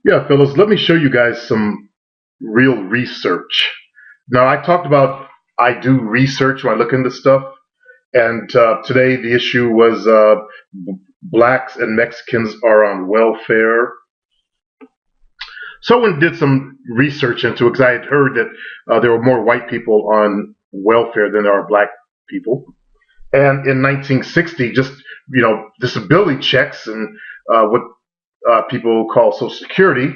Yeah, fellas, let me show you guys some real research. Now, I talked about I do research when I look into stuff, and today the issue was blacks and Mexicans are on welfare. Someone did some research into it because I had heard that there were more white people on welfare than there are black people. And in 1960, just disability checks and what people call Social Security,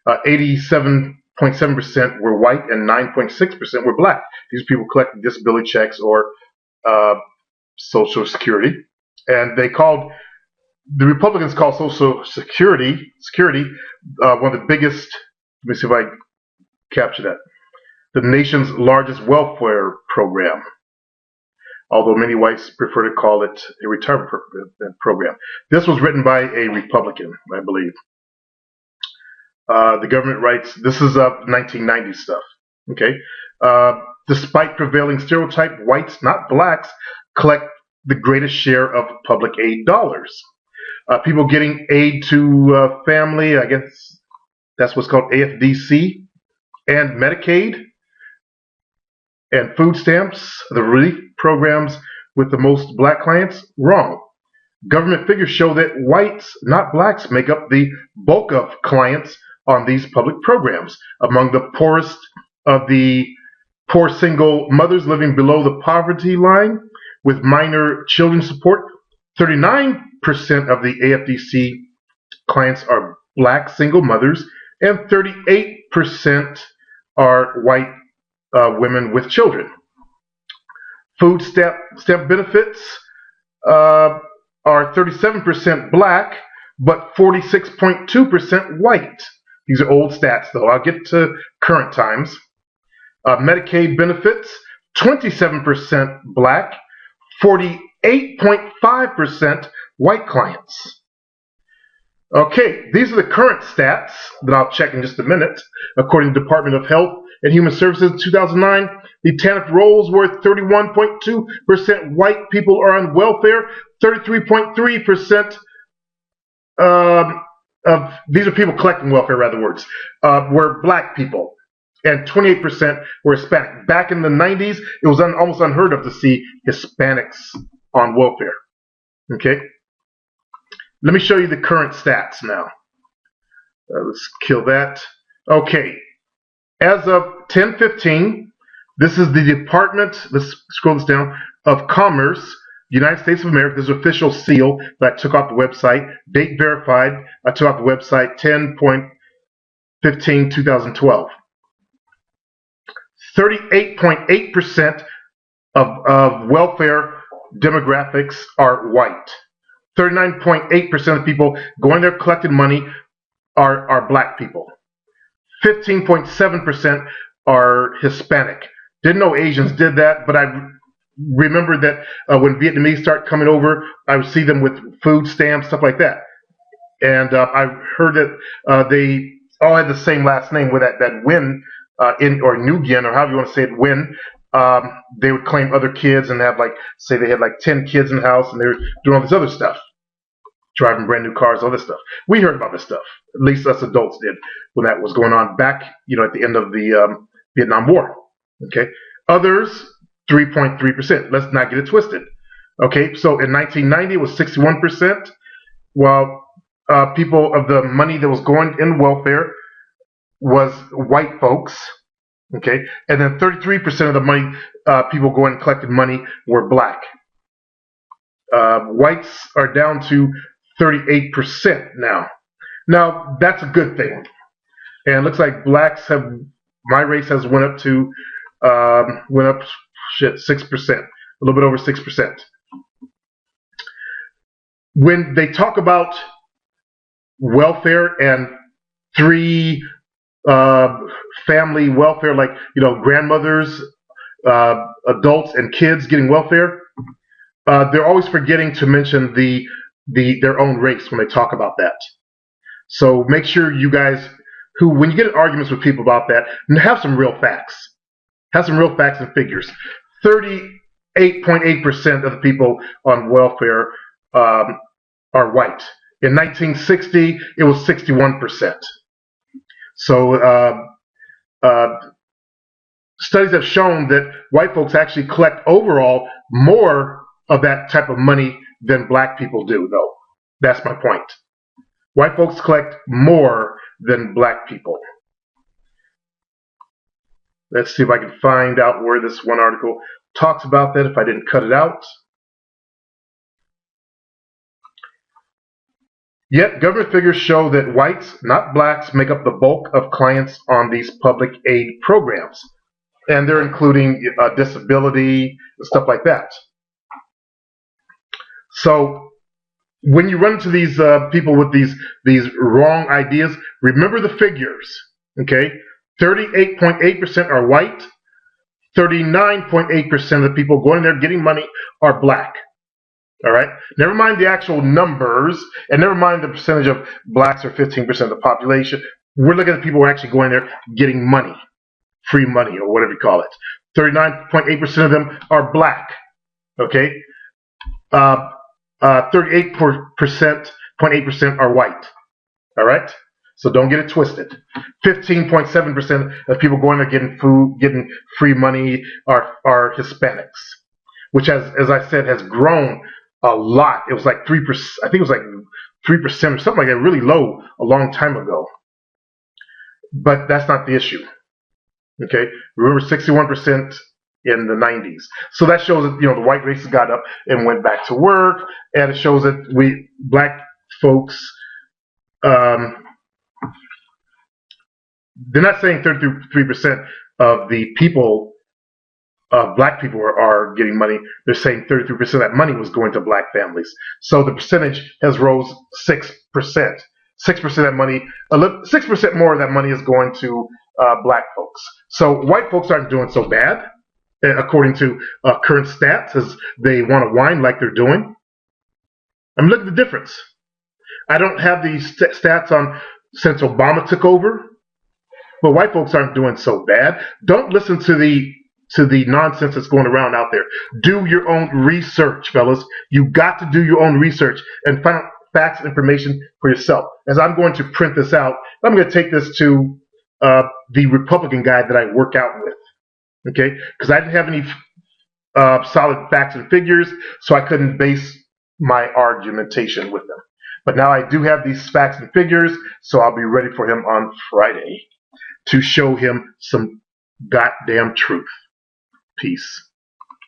87.7% were white and 9.6% were black. These people collected disability checks or uh, Social Security, and the Republicans call Social Security one of the biggest. Let me see if I capture that. The nation's largest welfare program, although many whites prefer to call it a retirement program. This was written by a Republican, I believe. The government writes, this is 1990 stuff. Okay. Uh, Despite prevailing stereotype, whites, not blacks, collect the greatest share of public aid dollars. People getting aid to family, I guess that's what's called AFDC, and Medicaid and food stamps, the relief programs with the most black clients, wrong. Government figures show that whites, not blacks, make up the bulk of clients on these public programs. Among the poorest of the poor single mothers living below the poverty line with minor children support, 39% of the AFDC clients are black single mothers, and 38% are white women with children. Food stamp benefits uh, are 37% black, but 46.2% white. These are old stats, though. I'll get to current times. Medicaid benefits, 27% black, 48.5% white clients. Okay, these are the current stats that I'll check in just a minute. According to the Department of Health and Human Services in 2009, the TANF rolls were 31.2% white people are on welfare, 33.3% of these are people collecting welfare, rather words, were black people, and 28% were Hispanic. Back in the 90s, it was almost unheard of to see Hispanics on welfare. Okay, let me show you the current stats now. Let's kill that. Okay, as of 10/15, this is the Department, let's scroll this down, of Commerce, United States of America. This is official seal that I took off the website. Date verified. I took off the website 10/15/2012. 38.8% of welfare demographics are white. 39.8% of people going there collecting money are black people. 15.7% are Hispanic. Didn't know Asians did that, but I remember that when Vietnamese start coming over, I would see them with food stamps, stuff like that. And I heard that they all had the same last name with that Nguyen in or Nguyen or however you want to say it, Nguyen. They would claim other kids and have say they had 10 kids in the house and they were doing all this other stuff, driving brand new cars, all this stuff. We heard about this stuff. At least us adults did when that was going on back, at the end of the Vietnam War. Okay, others 3.3%. Let's not get it twisted. Okay, so in 1990 it was 61%, while people of the money that was going in welfare was white folks. Okay, and then 33% of the money people going and collecting money were black. Whites are down to 38% now. Now that's a good thing, and it looks like blacks have my race has went up 6%, a little bit over 6%. When they talk about welfare and three family welfare, grandmothers, adults, and kids getting welfare, they're always forgetting to mention their own race when they talk about that. So make sure you guys when you get in arguments with people about that, have some real facts. Have some real facts and figures. 38.8% of the people on welfare are white. In 1960, it was 61%. So studies have shown that white folks actually collect overall more of that type of money than black people do, though. That's my point. White folks collect more than black people. Let's see if I can find out where this one article talks about that, if I didn't cut it out. Yet government figures show that whites, not blacks, make up the bulk of clients on these public aid programs. And they're including disability and stuff like that. So when you run into these people with these wrong ideas, remember the figures. Okay, 38.8% are white. 39.8% of the people going there getting money are black. All right. Never mind the actual numbers, and never mind the percentage of blacks are 15% of the population. We're looking at people who are actually going there getting money, free money, or whatever you call it. 39.8% of them are black. Okay. 38.8% are white. All right. So don't get it twisted. 15.7% of people going there getting food, getting free money are Hispanics, which has, as I said, has grown a lot. It was like 3%. I think it was like 3% or something like that, really low a long time ago. But that's not the issue. Okay, remember 61% in the 90s. So that shows that the white races got up and went back to work, and it shows that we black folks. They're not saying 33% of the people. Black people are getting money. They're saying 33% of that money was going to black families. So the percentage has rose 6%. 6% of that money, 6% more of that money is going to black folks. So white folks aren't doing so bad, according to current stats, as they want to whine like they're doing. I mean, look at the difference. I don't have these stats on since Obama took over, but white folks aren't doing so bad. Don't listen to the nonsense that's going around out there. Do your own research, fellas. You got to do your own research and find out facts and information for yourself. As I'm going to print this out, I'm going to take this to the Republican guy that I work out with. Okay? Because I didn't have any solid facts and figures, so I couldn't base my argumentation with them. But now I do have these facts and figures, so I'll be ready for him on Friday to show him some goddamn truth. Peace.